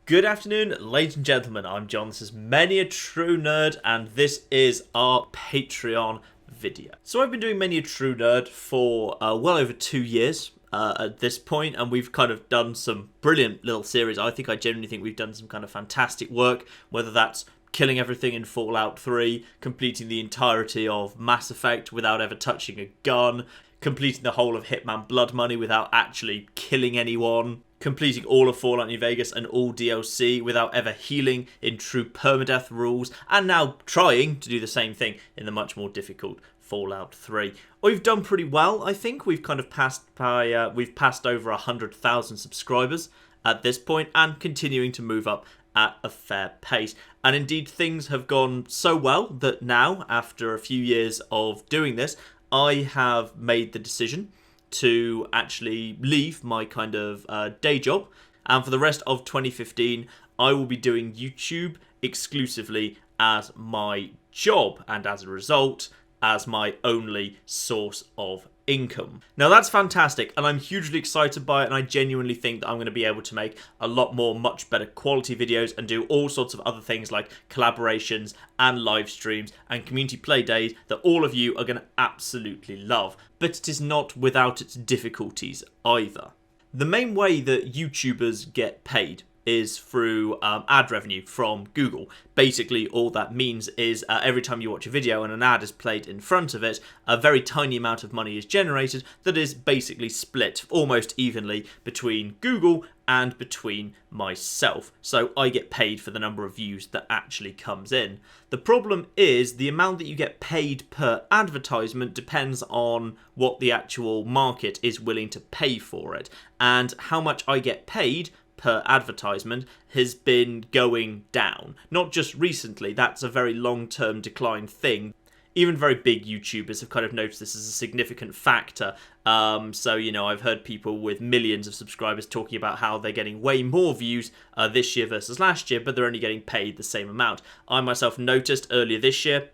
Good afternoon, ladies and gentlemen. I'm John. This is Many a True Nerd, and this is our Patreon video. So I've been doing Many a True Nerd for well over 2 years at this point, and we've kind of done some brilliant little series. I genuinely think we've done some kind of fantastic work, whether that's killing everything in Fallout 3, completing the entirety of Mass Effect without ever touching a gun, completing the whole of Hitman Blood Money without actually killing anyone, completing all of Fallout New Vegas and all DLC without ever healing in true permadeath rules, and now trying to do the same thing in the much more difficult Fallout 3. We've done pretty well, I think. We've kind of passed over 100,000 subscribers at this point, and continuing to move up at a fair pace. And indeed, things have gone so well that now, after a few years of doing this, I have made the decision to actually leave my kind of day job, and for the rest of 2015 I will be doing YouTube exclusively as my job, and as a result as my only source of income. Now that's fantastic, and I'm hugely excited by it, and I genuinely think that I'm going to be able to make a lot more much better quality videos and do all sorts of other things like collaborations and live streams and community play days that all of you are going to absolutely love. But it is not without its difficulties either. The main way that YouTubers get paid is through ad revenue from Google. Basically, all that means is every time you watch a video and an ad is played in front of it, a very tiny amount of money is generated that is basically split almost evenly between Google and between myself. So I get paid for the number of views that actually comes in. The problem is the amount that you get paid per advertisement depends on what the actual market is willing to pay for it, and how much I get paid per advertisement has been going down. Not just recently, that's a very long-term decline thing. Even very big YouTubers have kind of noticed this as a significant factor. So, you know, I've heard people with millions of subscribers talking about how they're getting way more views this year versus last year, but they're only getting paid the same amount. I myself noticed earlier this year,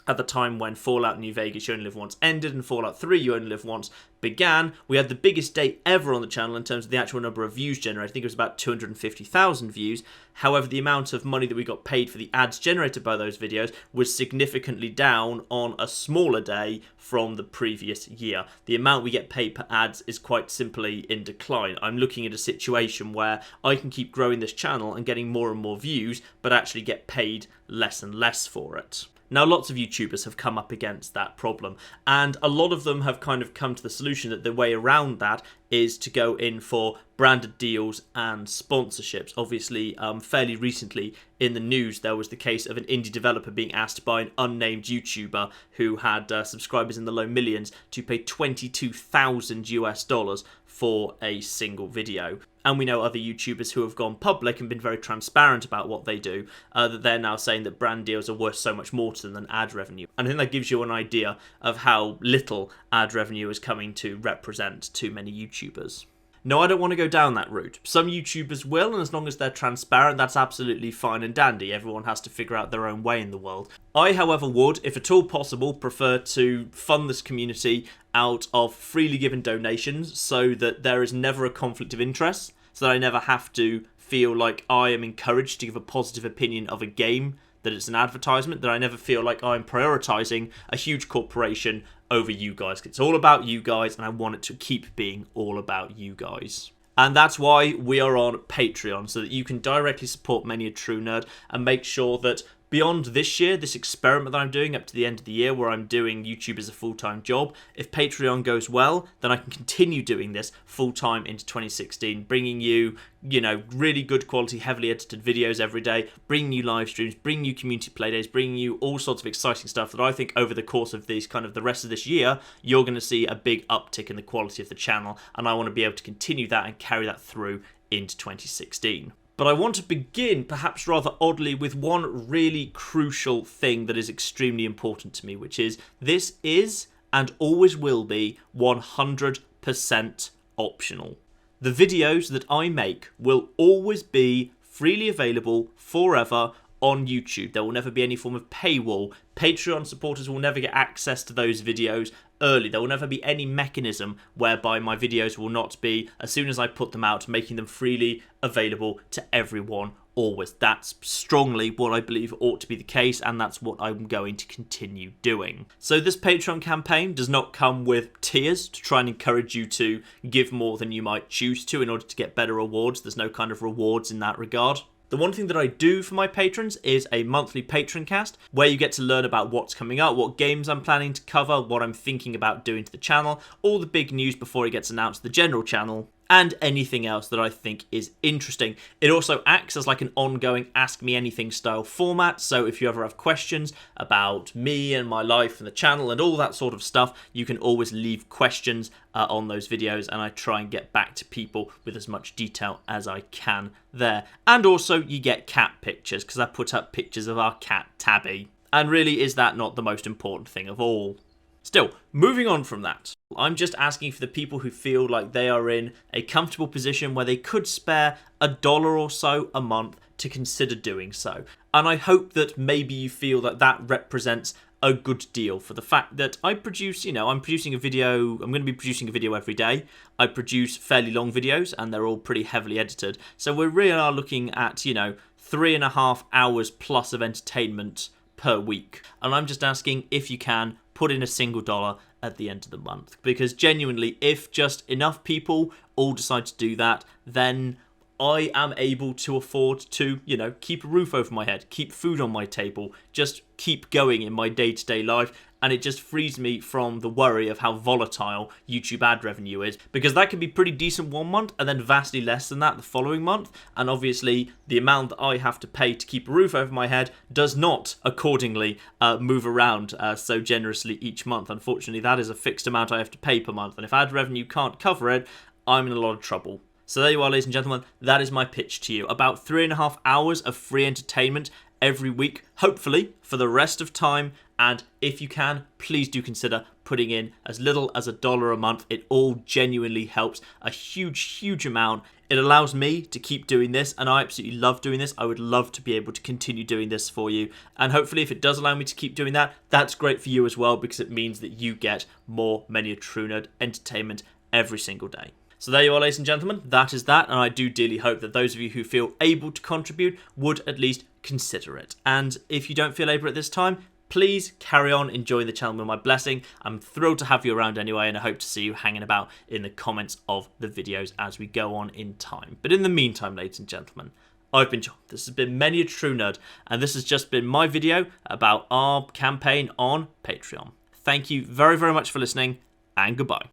at the time when Fallout New Vegas You Only Live Once ended and Fallout 3 You Only Live Once began, we had the biggest day ever on the channel in terms of the actual number of views generated. I think it was about 250,000 views. However, the amount of money that we got paid for the ads generated by those videos was significantly down on a smaller day from the previous year. The amount we get paid per ads is quite simply in decline. I'm looking at a situation where I can keep growing this channel and getting more and more views, but actually get paid less and less for it. Now, lots of YouTubers have come up against that problem, and a lot of them have kind of come to the solution that the way around that is to go in for branded deals and sponsorships. Obviously, fairly recently in the news, there was the case of an indie developer being asked by an unnamed YouTuber who had subscribers in the low millions to pay $22,000 for a single video. And we know other YouTubers who have gone public and been very transparent about what they do, that they're now saying that brand deals are worth so much more to them than ad revenue. And I think that gives you an idea of how little ad revenue is coming to represent to many YouTubers. No, I don't want to go down that route. Some YouTubers will, and as long as they're transparent, that's absolutely fine and dandy. Everyone has to figure out their own way in the world. I, however, would, if at all possible, prefer to fund this community out of freely given donations so that there is never a conflict of interest, so that I never have to feel like I am encouraged to give a positive opinion of a game that it's an advertisement, that I never feel like I'm prioritising a huge corporation over you guys. It's all about you guys, and I want it to keep being all about you guys. And that's why we are on Patreon, so that you can directly support Many a True Nerd and make sure that beyond this year, this experiment that I'm doing up to the end of the year where I'm doing YouTube as a full-time job, if Patreon goes well, then I can continue doing this full-time into 2016, bringing you, really good quality, heavily edited videos every day, bringing you live streams, bringing you community playdays, bringing you all sorts of exciting stuff that I think over the course of these the rest of this year, you're going to see a big uptick in the quality of the channel, and I want to be able to continue that and carry that through into 2016. But I want to begin, perhaps rather oddly, with one really crucial thing that is extremely important to me, which is this is and always will be 100% optional. The videos that I make will always be freely available forever on YouTube. There will never be any form of paywall. Patreon supporters will never get access to those videos early. There will never be any mechanism whereby my videos will not be, as soon as I put them out, making them freely available to everyone always. That's strongly what I believe ought to be the case, and that's what I'm going to continue doing. So this Patreon campaign does not come with tiers to try and encourage you to give more than you might choose to in order to get better rewards. There's no kind of rewards in that regard. The one thing that I do for my patrons is a monthly patron cast where you get to learn about what's coming up, what games I'm planning to cover, what I'm thinking about doing to the channel, all the big news before it gets announced to the general channel, and anything else that I think is interesting. It also acts as like an ongoing Ask Me Anything style format, so if you ever have questions about me and my life and the channel and all that sort of stuff, you can always leave questions on those videos, and I try and get back to people with as much detail as I can there. And also you get cat pictures, because I put up pictures of our cat Tabby. And really, is that not the most important thing of all? Still, moving on from that, I'm just asking for the people who feel like they are in a comfortable position where they could spare $1 or so a month to consider doing so. And I hope that maybe you feel that that represents a good deal for the fact that I produce, I'm producing a video, I'm going to be producing a video every day. I produce fairly long videos and they're all pretty heavily edited. So we really are looking at, 3.5 hours plus of entertainment per week. And I'm just asking if you can put in a single dollar at the end of the month, because genuinely, if just enough people all decide to do that, then I am able to afford to, keep a roof over my head, keep food on my table, just keep going in my day-to-day life, and it just frees me from the worry of how volatile YouTube ad revenue is, because that can be pretty decent one month and then vastly less than that the following month, and obviously the amount that I have to pay to keep a roof over my head does not accordingly move around so generously each month. Unfortunately, that is a fixed amount I have to pay per month, and if ad revenue can't cover it, I'm in a lot of trouble. So there you are, ladies and gentlemen, that is my pitch to you. About 3.5 hours of free entertainment every week, hopefully, for the rest of time. And if you can, please do consider putting in as little as $1 a month. It all genuinely helps a huge, huge amount. It allows me to keep doing this, and I absolutely love doing this. I would love to be able to continue doing this for you. And hopefully, if it does allow me to keep doing that, that's great for you as well, because it means that you get more Many a True Nerd entertainment every single day. So there you are, ladies and gentlemen, that is that, and I do dearly hope that those of you who feel able to contribute would at least consider it. And if you don't feel able at this time, please carry on enjoying the channel with my blessing. I'm thrilled to have you around anyway, and I hope to see you hanging about in the comments of the videos as we go on in time. But in the meantime, ladies and gentlemen, I've been John. This has been Many a True Nerd, and this has just been my video about our campaign on Patreon. Thank you very, very much for listening, and goodbye.